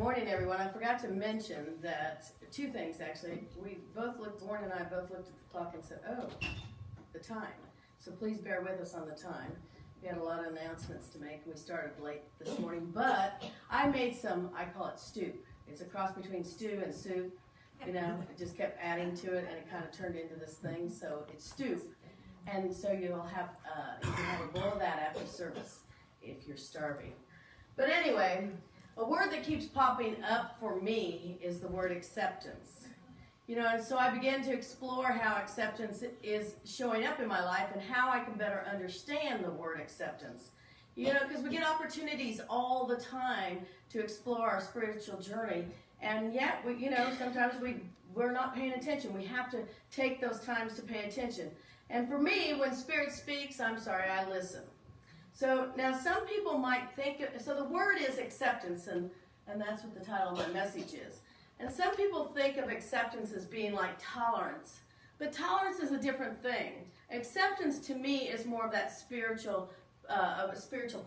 morning, everyone. I forgot to mention that two things, actually. Lauren and I both looked at the clock and said, oh, the time. So please bear with us on the time. We had a lot of announcements to make, and we started late this morning. But I made some, I call it stew. It's a cross between stew and soup. You know, it just kept adding to it, and it kind of turned into this thing. So it's stew. And so you can have a bowl of that after service if you're starving. But anyway, a word that keeps popping up for me is the word acceptance. You know, and so I began to explore how acceptance is showing up in my life and how I can better understand the word acceptance. You know, because we get opportunities all the time to explore our spiritual journey, and yet, sometimes we're not paying attention. We have to take those times to pay attention. And for me, when Spirit speaks, I listen. So now some people might think, so the word is acceptance, and that's what the title of my message is. And some people think of acceptance as being like tolerance, but tolerance is a different thing. Acceptance to me is more of that spiritual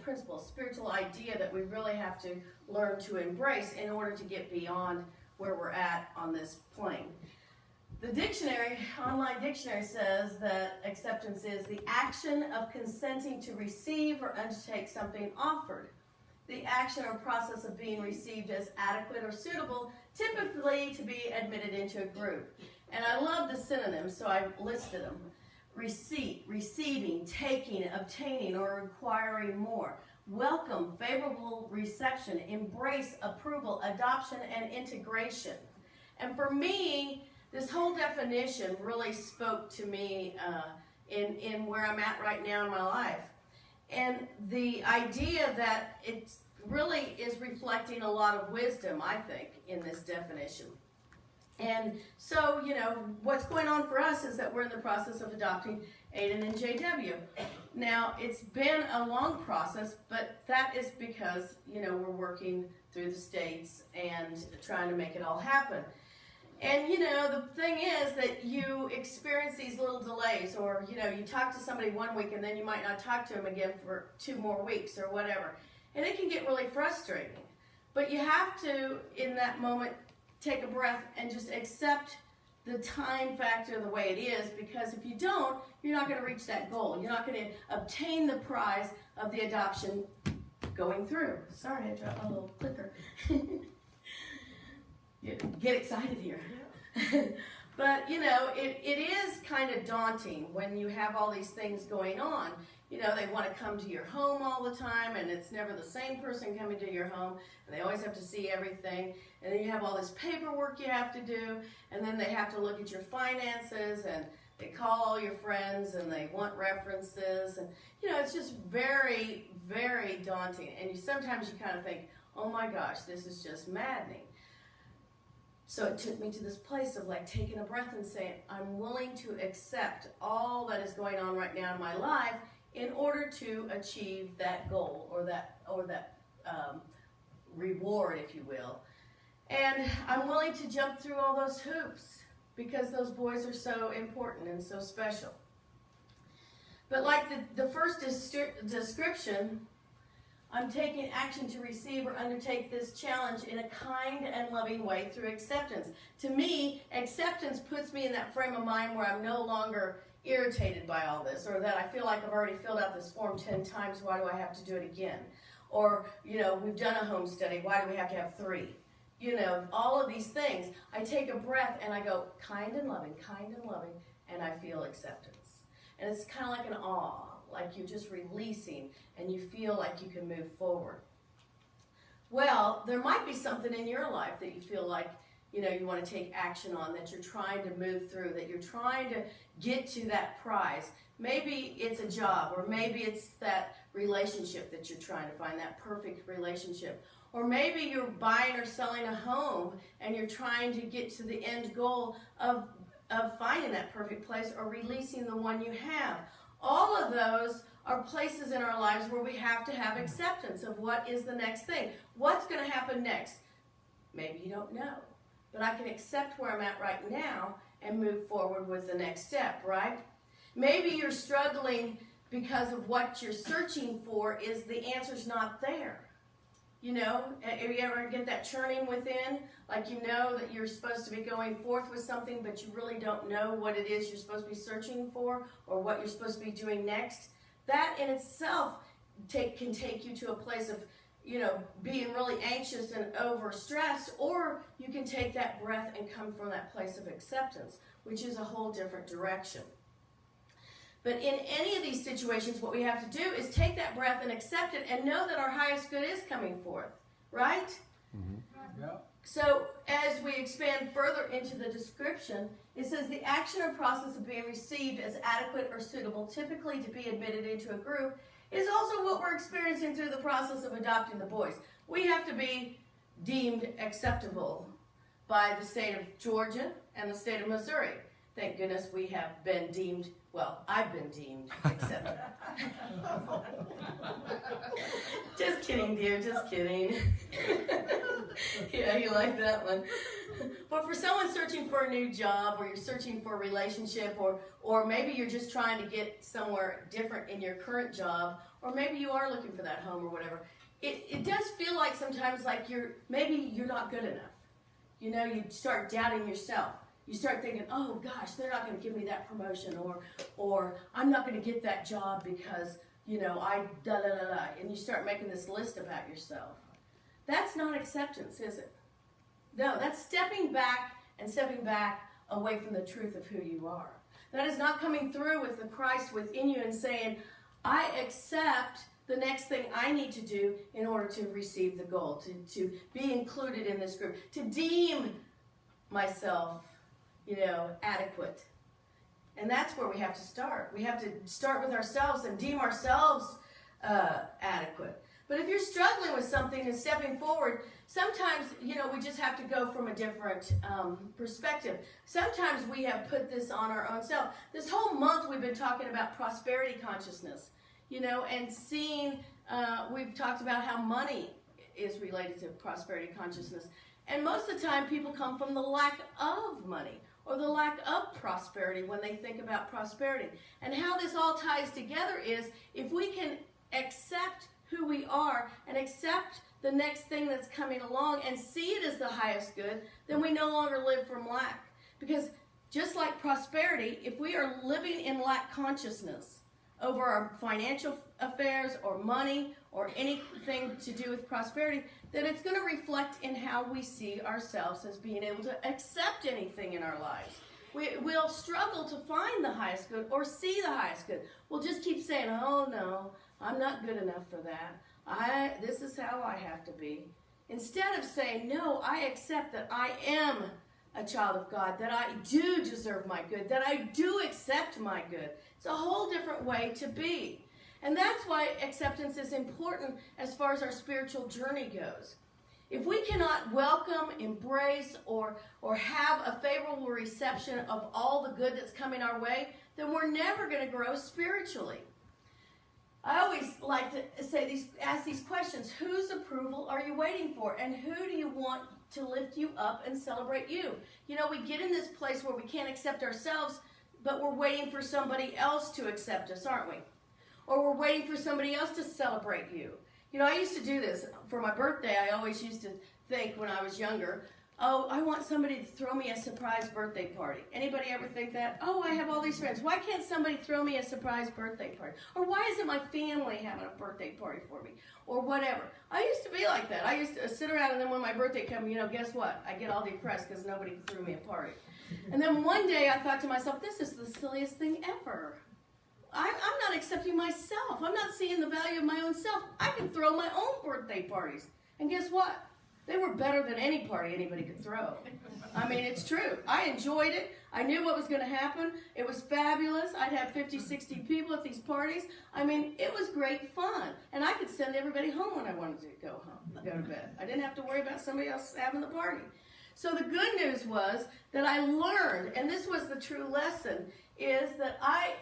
principle, spiritual idea that we really have to learn to embrace in order to get beyond where we're at on this plane. The online dictionary says that acceptance is the action of consenting to receive or undertake something offered. The action or process of being received as adequate or suitable, typically to be admitted into a group. And I love the synonyms, so I listed them. Receipt, receiving, taking, obtaining, or requiring more. Welcome, favorable reception, embrace, approval, adoption, and integration. And for me, this whole definition really spoke to me in where I'm at right now in my life. And the idea that it really is reflecting a lot of wisdom, I think, in this definition. And so, what's going on for us is that we're in the process of adopting Aiden and JW. Now, it's been a long process, but that is because, we're working through the states and trying to make it all happen. And, the thing is that you experience these little delays, or, you talk to somebody one week and then you might not talk to them again for 2 more weeks or whatever. And it can get really frustrating. But you have to, in that moment, take a breath and just accept the time factor the way it is, because if you don't, you're not going to reach that goal. You're not going to obtain the prize of the adoption going through. Sorry, I dropped my little clicker. Get excited here. But, it is kind of daunting when you have all these things going on. They want to come to your home all the time, and it's never the same person coming to your home, and they always have to see everything. And then you have all this paperwork you have to do, and then they have to look at your finances, and they call all your friends, and they want references. And, it's just very, very daunting. And sometimes you kind of think, oh my gosh, this is just maddening. So it took me to this place of taking a breath and saying, I'm willing to accept all that is going on right now in my life in order to achieve that goal or that reward, if you will. And I'm willing to jump through all those hoops because those boys are so important and so special. But like the first description, I'm taking action to receive or undertake this challenge in a kind and loving way through acceptance. To me, acceptance puts me in that frame of mind where I'm no longer irritated by all this, or that I feel like I've already filled out this form 10 times, why do I have to do it again? Or, we've done a home study, why do we have to have 3? All of these things. I take a breath and I go, kind and loving, and I feel acceptance. And it's kind of like an awe. Like you're just releasing and you feel like you can move forward. Well, there might be something in your life that you feel like, you want to take action on, that you're trying to move through, that you're trying to get to that prize. Maybe it's a job, or maybe it's that relationship that you're trying to find, that perfect relationship. Or maybe you're buying or selling a home and you're trying to get to the end goal of finding that perfect place or releasing the one you have. All of those are places in our lives where we have to have acceptance of what is the next thing. What's going to happen next? Maybe you don't know. But I can accept where I'm at right now and move forward with the next step, right? Maybe you're struggling because of what you're searching for is the answer's not there. You know, if you ever get that churning within, like you know that you're supposed to be going forth with something, but you really don't know what it is you're supposed to be searching for or what you're supposed to be doing next, that in itself can take you to a place of, you know, being really anxious and overstressed, or you can take that breath and come from that place of acceptance, which is a whole different direction. But in any of these situations, what we have to do is take that breath and accept it and know that our highest good is coming forth, right? Mm-hmm. Yeah. So as we expand further into the description, it says the action or process of being received as adequate or suitable, typically to be admitted into a group, is also what we're experiencing through the process of adopting the boys. We have to be deemed acceptable by the state of Georgia and the state of Missouri. Thank goodness we have been deemed, well, I've been deemed acceptable. Just kidding, dear, just kidding. Yeah, you like that one. But for someone searching for a new job, or you're searching for a relationship, or maybe you're just trying to get somewhere different in your current job, or maybe you are looking for that home or whatever, it does feel like sometimes like maybe you're not good enough. You know, you start doubting yourself. You start thinking, oh gosh, they're not going to give me that promotion, or I'm not going to get that job because, you know, and you start making this list about yourself. That's not acceptance, is it? No, that's stepping back away from the truth of who you are. That is not coming through with the Christ within you and saying, I accept the next thing I need to do in order to receive the goal, to be included in this group, to deem myself, you know, adequate. And that's where we have to start. We have to start with ourselves and deem ourselves adequate. But if you're struggling with something and stepping forward, sometimes, you know, we just have to go from a different perspective. Sometimes we have put this on our own self. This whole month we've been talking about prosperity consciousness, you know, and seeing, we've talked about how money is related to prosperity consciousness. And most of the time people come from the lack of money or the lack of prosperity when they think about prosperity. And how this all ties together is if we can accept who we are and accept the next thing that's coming along and see it as the highest good, then we no longer live from lack. Because just like prosperity, if we are living in lack consciousness over our financial affairs or money or anything to do with prosperity, then it's going to reflect in how we see ourselves as being able to accept anything in our lives. We'll struggle to find the highest good or see the highest good. We'll just keep saying, oh no, I'm not good enough for that. This is how I have to be. Instead of saying, no, I accept that I am a child of God, that I do deserve my good, that I do accept my good. It's a whole different way to be. And that's why acceptance is important as far as our spiritual journey goes. If we cannot welcome, embrace, or have a favorable reception of all the good that's coming our way, then we're never going to grow spiritually. I always like to ask these questions. Whose approval are you waiting for? And who do you want to lift you up and celebrate you? You know, we get in this place where we can't accept ourselves, but we're waiting for somebody else to accept us, aren't we? Or we're waiting for somebody else to celebrate you. You know, I used to do this. For my birthday, I always used to think when I was younger, oh, I want somebody to throw me a surprise birthday party. Anybody ever think that? Oh, I have all these friends. Why can't somebody throw me a surprise birthday party? Or why isn't my family having a birthday party for me? Or whatever. I used to be like that. I used to sit around, and then when my birthday came, you know, guess what? I get all depressed because nobody threw me a party. And then one day I thought to myself, this is the silliest thing ever. I'm not accepting myself. I'm not seeing the value of my own self. I can throw my own birthday parties. And guess what? They were better than any party anybody could throw. I mean, it's true. I enjoyed it. I knew what was going to happen. It was fabulous. I'd have 50, 60 people at these parties. I mean, it was great fun. And I could send everybody home when I wanted to go to bed. I didn't have to worry about somebody else having the party. So the good news was that I learned, and this was the true lesson, is that I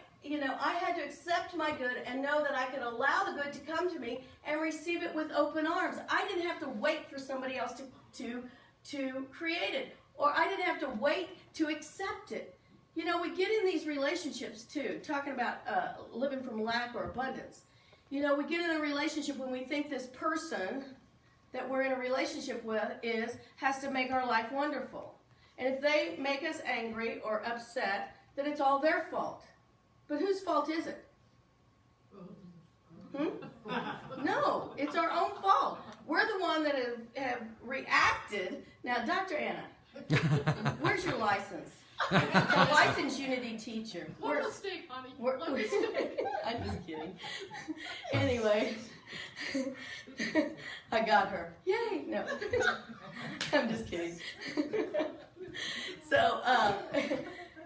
had to accept my good and know that I could allow the good to come to me and receive it with open arms. I didn't have to wait for somebody else to create it, or I didn't have to wait to accept it. You know, we get in these relationships too, talking about living from lack or abundance. You know, we get in a relationship when we think this person that we're in a relationship with has to make our life wonderful. And if they make us angry or upset, then it's all their fault. But whose fault is it? No, it's our own fault. We're the one that have reacted. Now, Dr. Anna, where's your license? A licensed Unity teacher. What mistake, honey? I'm just kidding. Anyway, I got her. Yay! No, I'm just kidding. So,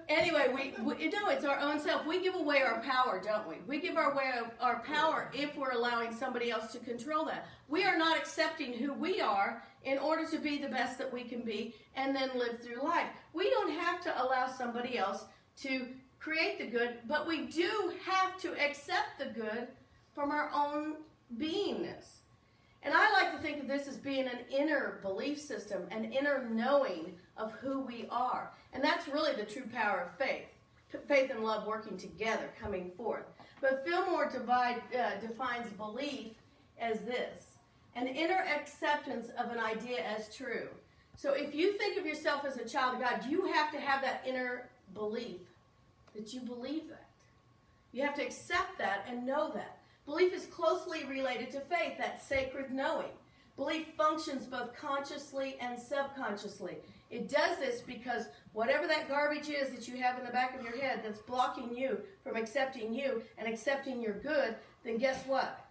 anyway, it's our own self. We give away our power, don't we? We give away our power if we're allowing somebody else to control that. We are not accepting who we are in order to be the best that we can be and then live through life. We don't have to allow somebody else to create the good, but we do have to accept the good from our own beingness. And I like to think of this as being an inner belief system, an inner knowing of who we are. And that's really the true power of faith. Faith and love working together, coming forth. But Fillmore defines belief as this: an inner acceptance of an idea as true. So if you think of yourself as a child of God, you have to have that inner belief that you believe that. You have to accept that and know that. Belief is closely related to faith, that sacred knowing. Belief functions both consciously and subconsciously. It does this because whatever that garbage is that you have in the back of your head that's blocking you from accepting you and accepting your good, then guess what?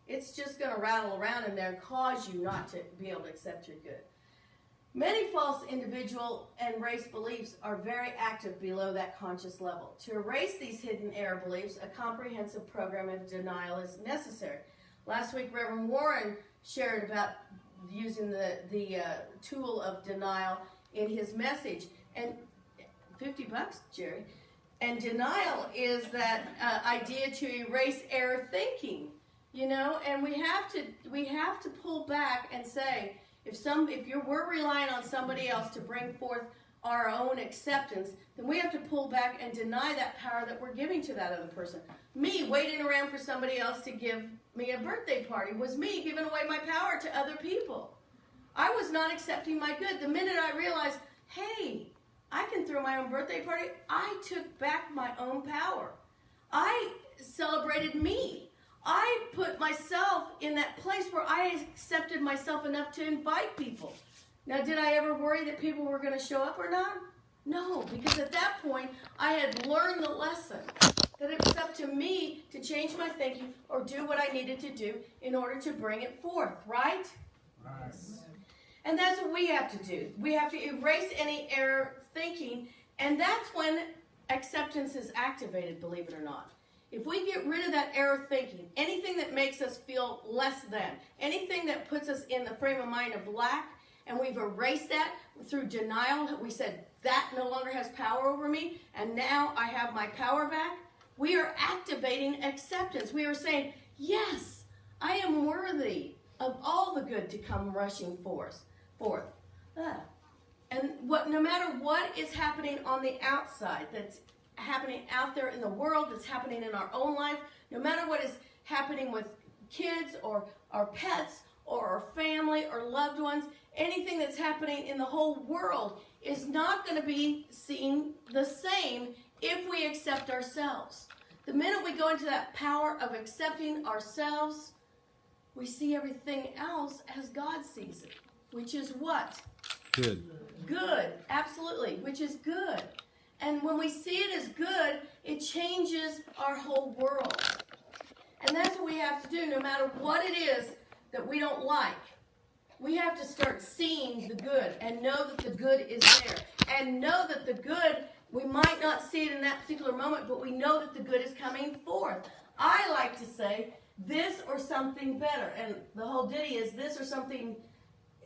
It's just going to rattle around in there and cause you not to be able to accept your good. Many false individual and race beliefs are very active below that conscious level. To erase these hidden error beliefs, a comprehensive program of denial is necessary. Last week, Reverend Warren shared about using the tool of denial in his message. And $50, Jerry. And denial is that idea to erase error thinking, you know. And we have to pull back and say, if we're relying on somebody else to bring forth our own acceptance, then we have to pull back and deny that power that we're giving to that other person. Me waiting around for somebody else to give me a birthday party was me giving away my power to other people. I was not accepting my good. The minute I realized, hey, I can throw my own birthday party, I took back my own power. I celebrated me. I put myself in that place where I accepted myself enough to invite people. Now, did I ever worry that people were going to show up or not? No, because at that point, I had learned the lesson that it was up to me to change my thinking or do what I needed to do in order to bring it forth, right? Right. And that's what we have to do. We have to erase any error thinking, and that's when acceptance is activated, believe it or not. If we get rid of that error thinking, anything that makes us feel less than, anything that puts us in the frame of mind of lack, and we've erased that through denial, we said, that no longer has power over me, and now I have my power back, we are activating acceptance. We are saying, yes, I am worthy of all the good to come rushing forth. And no matter what is happening on the outside, that's happening out there in the world, that's happening in our own life, no matter what is happening with kids or our pets or our family or loved ones, anything that's happening in the whole world is not going to be seen the same if we accept ourselves. The minute we go into that power of accepting ourselves, we see everything else as God sees it, which is what? Good. Good, absolutely, which is good. And when we see it as good, it changes our whole world. And that's what we have to do, no matter what it is that we don't like. We have to start seeing the good and know that the good is there. And know that the good, we might not see it in that particular moment, but we know that the good is coming forth. I like to say, this or something better. And the whole ditty is this or something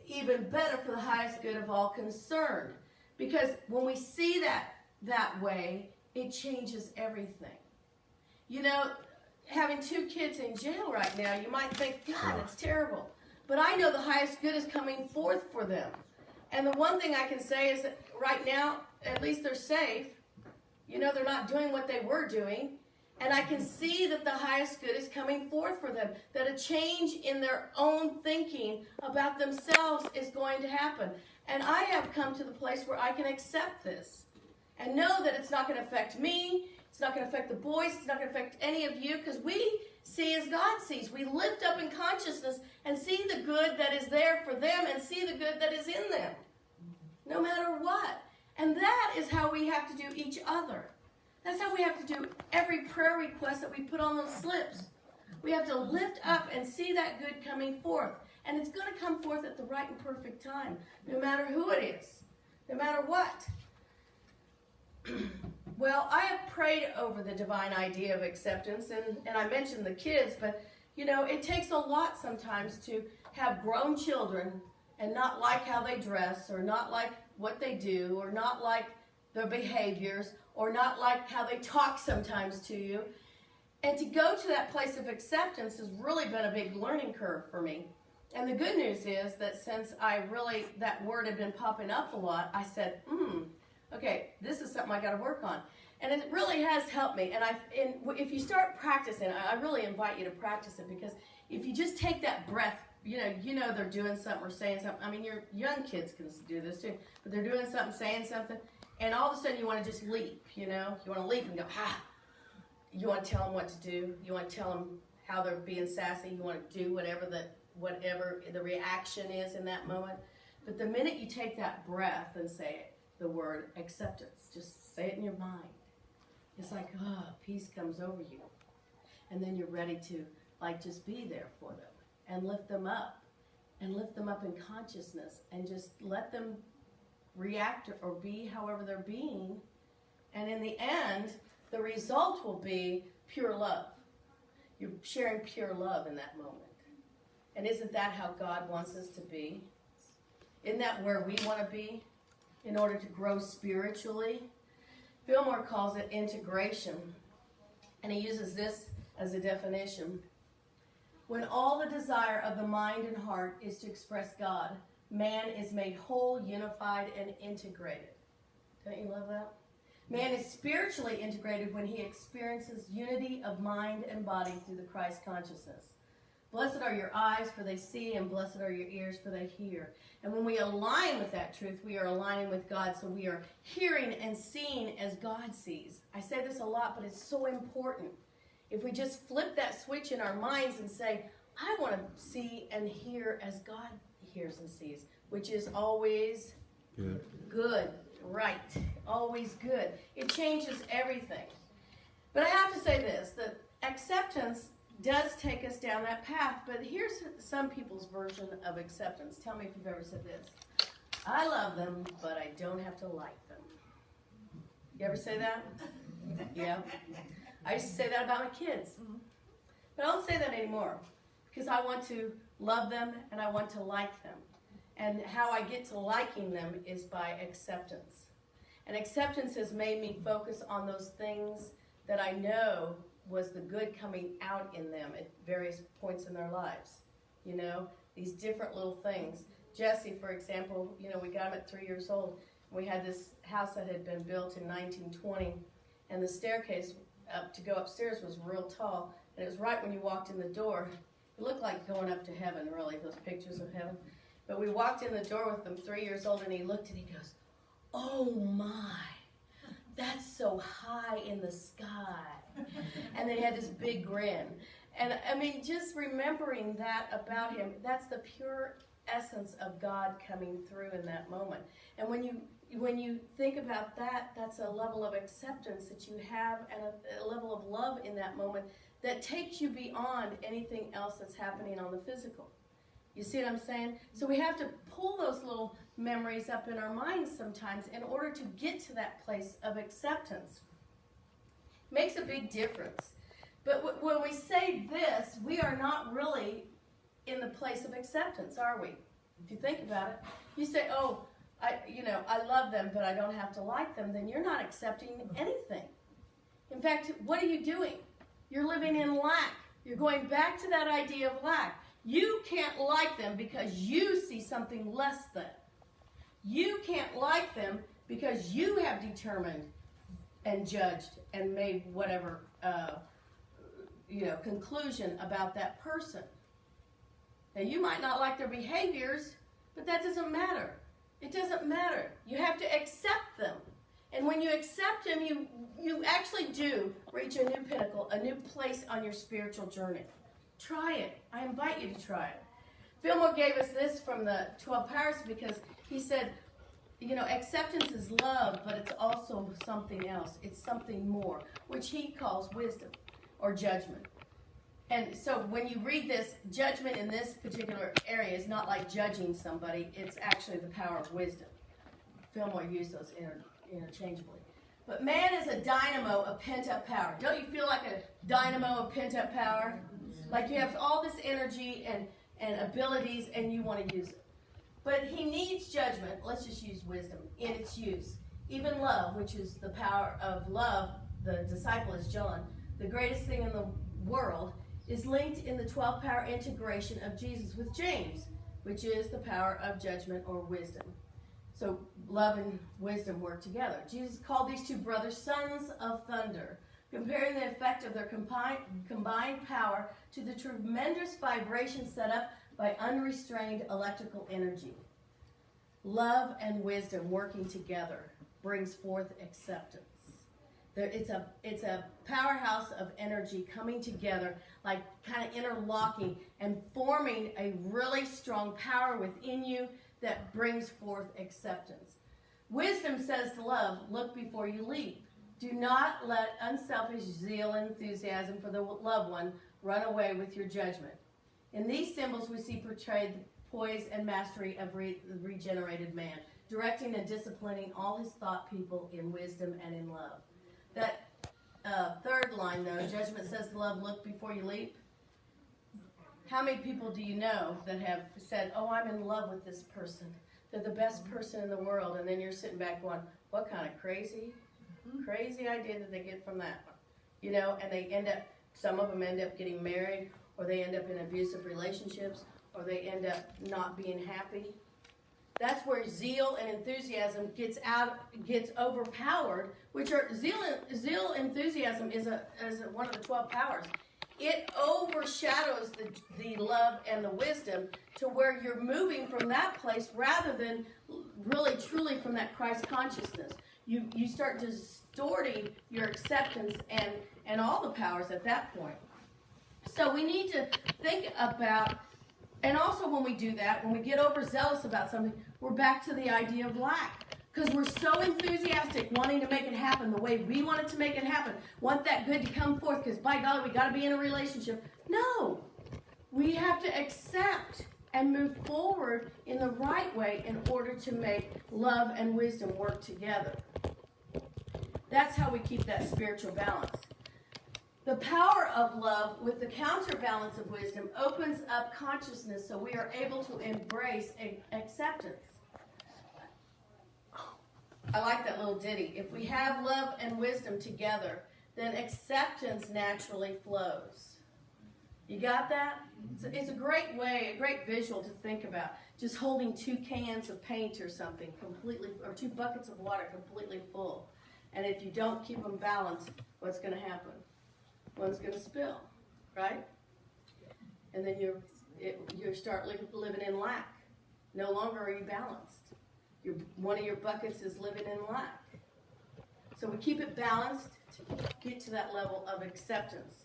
even better for the highest good of all concerned. Because when we see that way, it changes everything. You know, having 2 kids in jail right now, you might think, God, that's terrible. But I know the highest good is coming forth for them. And the one thing I can say is that right now, at least they're safe. You know, they're not doing what they were doing. And I can see that the highest good is coming forth for them, that a change in their own thinking about themselves is going to happen. And I have come to the place where I can accept this and know that it's not going to affect me, it's not going to affect the boys, it's not going to affect any of you, because we see as God sees. We lift up in consciousness and see the good that is there for them and see the good that is in them, no matter what. And that is how we have to do each other. That's how we have to do every prayer request that we put on those slips. We have to lift up and see that good coming forth. And it's going to come forth at the right and perfect time, no matter who it is, no matter what. Well, I have prayed over the divine idea of acceptance, and I mentioned the kids, but, you know, it takes a lot sometimes to have grown children and not like how they dress, or not like what they do, or not like their behaviors, or not like how they talk sometimes to you. And to go to that place of acceptance has really been a big learning curve for me. And the good news is that since that word had been popping up a lot, I said, okay, this is something I got to work on. And it really has helped me. And if you start practicing, I really invite you to practice it, because if you just take that breath, you know they're doing something or saying something. I mean, your young kids can do this too, but they're doing something, saying something, and all of a sudden you want to just leap, you know? You want to leap and go, ha! You want to tell them what to do. You want to tell them how they're being sassy. You want to do whatever the reaction is in that moment. But the minute you take that breath and say the word acceptance, just say it in your mind. It's like, peace comes over you. And then you're ready to, just be there for them and lift them up in consciousness, and just let them react or be however they're being. And in the end, the result will be pure love. You're sharing pure love in that moment. And isn't that how God wants us to be? Isn't that where we want to be in order to grow spiritually? Fillmore calls it integration, and he uses this as a definition. When all the desire of the mind and heart is to express God, man is made whole, unified, and integrated. Don't you love that? Man is spiritually integrated when he experiences unity of mind and body through the Christ consciousness. Blessed are your eyes, for they see, and blessed are your ears, for they hear. And when we align with that truth, we are aligning with God, so we are hearing and seeing as God sees. I say this a lot, but it's so important. If we just flip that switch in our minds and say, I want to see and hear as God hears and sees, which is always good, right, always good. It changes everything. But I have to say this, that acceptance does take us down that path, but here's some people's version of acceptance. Tell me if you've ever said this. I love them, but I don't have to like them. You ever say that? Yeah. I used to say that about my kids. But I don't say that anymore, because I want to love them and I want to like them. And how I get to liking them is by acceptance. And acceptance has made me focus on those things that I know was the good coming out in them at various points in their lives. You know, these different little things. Jesse, for example, we got him at 3 years old. We had this house that had been built in 1920, and the staircase up to go upstairs was real tall, and it was right when you walked in the door. It looked like going up to heaven, really, those pictures of heaven. But we walked in the door with him, 3 years old, and he looked and he goes, oh my, that's so high in the sky. And then he had this big grin. And I mean, just remembering that about him, that's the pure essence of God coming through in that moment. And when you think about that, that's a level of acceptance that you have, and a level of love in that moment that takes you beyond anything else that's happening on the physical. You see what I'm saying? So we have to pull those little memories up in our minds sometimes in order to get to that place of acceptance. Makes a big difference. But when we say this, we are not really in the place of acceptance, are we? If you think about it, you say, oh, I love them, but I don't have to like them, then you're not accepting anything. In fact, what are you doing? You're living in lack. You're going back to that idea of lack. You can't like them because you see something less than. You can't like them because you have determined and judged and made whatever, conclusion about that person. Now, you might not like their behaviors, but that doesn't matter. It doesn't matter. You have to accept them. And when you accept them, you actually do reach a new pinnacle, a new place on your spiritual journey. Try it. I invite you to try it. Fillmore gave us this from the 12 Powers because he said, acceptance is love, but it's also something else. It's something more, which he calls wisdom or judgment. And so when you read this, judgment in this particular area is not like judging somebody. It's actually the power of wisdom. Fillmore used those interchangeably. But man is a dynamo of pent-up power. Don't you feel like a dynamo of pent-up power? Like you have all this energy and abilities and you want to use it. But he needs judgment. Let's just use wisdom in its use. Even love, which is the power of love, the disciple is John, the greatest thing in the world, is linked in the 12 power integration of Jesus with James, which is the power of judgment or wisdom. So love and wisdom work together. Jesus called these two brothers sons of thunder, comparing the effect of their combined power to the tremendous vibration set up by unrestrained electrical energy. Love and wisdom working together brings forth acceptance. It's a powerhouse of energy coming together, like kind of interlocking and forming a really strong power within you that brings forth acceptance. Wisdom says to love, look before you leap. Do not let unselfish zeal and enthusiasm for the loved one run away with your judgment. In these symbols, we see portrayed the poise and mastery of the regenerated man, directing and disciplining all his thought people in wisdom and in love. That third line, though, judgment says to love, look before you leap. How many people do you know that have said, oh, I'm in love with this person. They're the best person in the world. And then you're sitting back going, what kind of crazy idea did they get from that one? And they some of them end up getting married, or they end up in abusive relationships, or they end up not being happy. That's where zeal and enthusiasm gets overpowered, which are zeal enthusiasm is one of the 12 powers. It overshadows the love and the wisdom to where you're moving from that place rather than really truly from that Christ consciousness. You start distorting your acceptance and all the powers at that point. So we need to think about, and also when we do that, when we get overzealous about something, we're back to the idea of lack. Because we're so enthusiastic wanting to make it happen the way we want it to make it happen. Want that good to come forth because by golly, we got to be in a relationship. No. We have to accept and move forward in the right way in order to make love and wisdom work together. That's how we keep that spiritual balance. The power of love with the counterbalance of wisdom opens up consciousness so we are able to embrace acceptance. I like that little ditty. If we have love and wisdom together, then acceptance naturally flows. You got that? It's a great way, a great visual to think about. Just holding 2 cans of paint or something completely, or 2 buckets of water completely full. And if you don't keep them balanced, what's going to happen? One's going to spill, right? And then you start living in lack. No longer are you balanced. One of your buckets is living in lack. So we keep it balanced to get to that level of acceptance.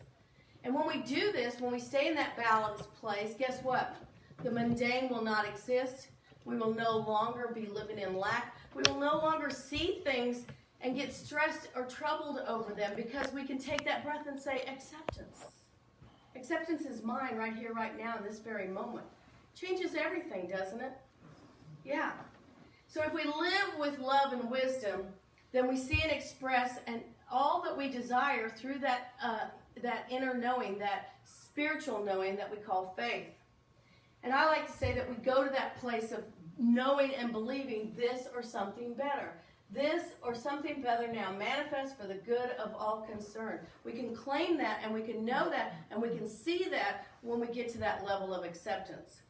And when we do this, when we stay in that balanced place, guess what? The mundane will not exist. We will no longer be living in lack. We will no longer see things and get stressed or troubled over them because we can take that breath and say, acceptance. Acceptance is mine right here, right now, in this very moment. Changes everything, doesn't it? Yeah. So if we live with love and wisdom, then we see and express and all that we desire through that inner knowing, that spiritual knowing that we call faith. And I like to say that we go to that place of knowing and believing this or something better. This or something better now manifests for the good of all concerned. We can claim that and we can know that and we can see that when we get to that level of acceptance.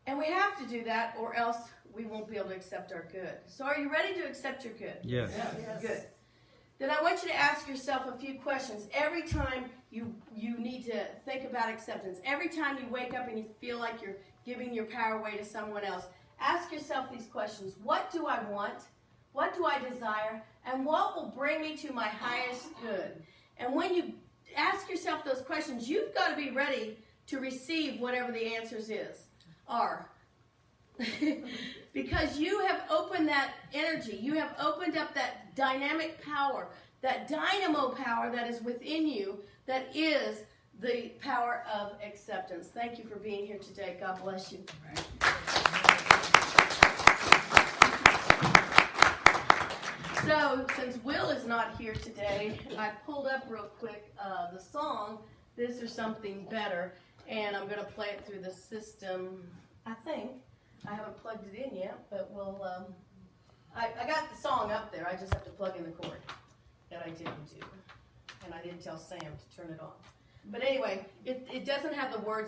And we have to do that or else we won't be able to accept our good. So are you ready to accept your good? Yes. Yes. Good. then I want you to ask yourself a few questions every time you need to think about acceptance. Every time you wake up and you feel like you're giving your power away to someone else, ask yourself these questions. What do I want? What do I desire? And what will bring me to my highest good? And when you ask yourself those questions, you've got to be ready to receive whatever the answers are. Because you have opened that energy. You have opened up that dynamic power, that dynamo power that is within you, that is the power of acceptance. Thank you for being here today. God bless you. So, since Will is not here today, I pulled up real quick the song, This or Something Better, and I'm going to play it through the system, I think. I haven't plugged it in yet, but we'll, I got the song up there. I just have to plug in the cord that I didn't do. And I didn't tell Sam to turn it on. But anyway, it doesn't have the words.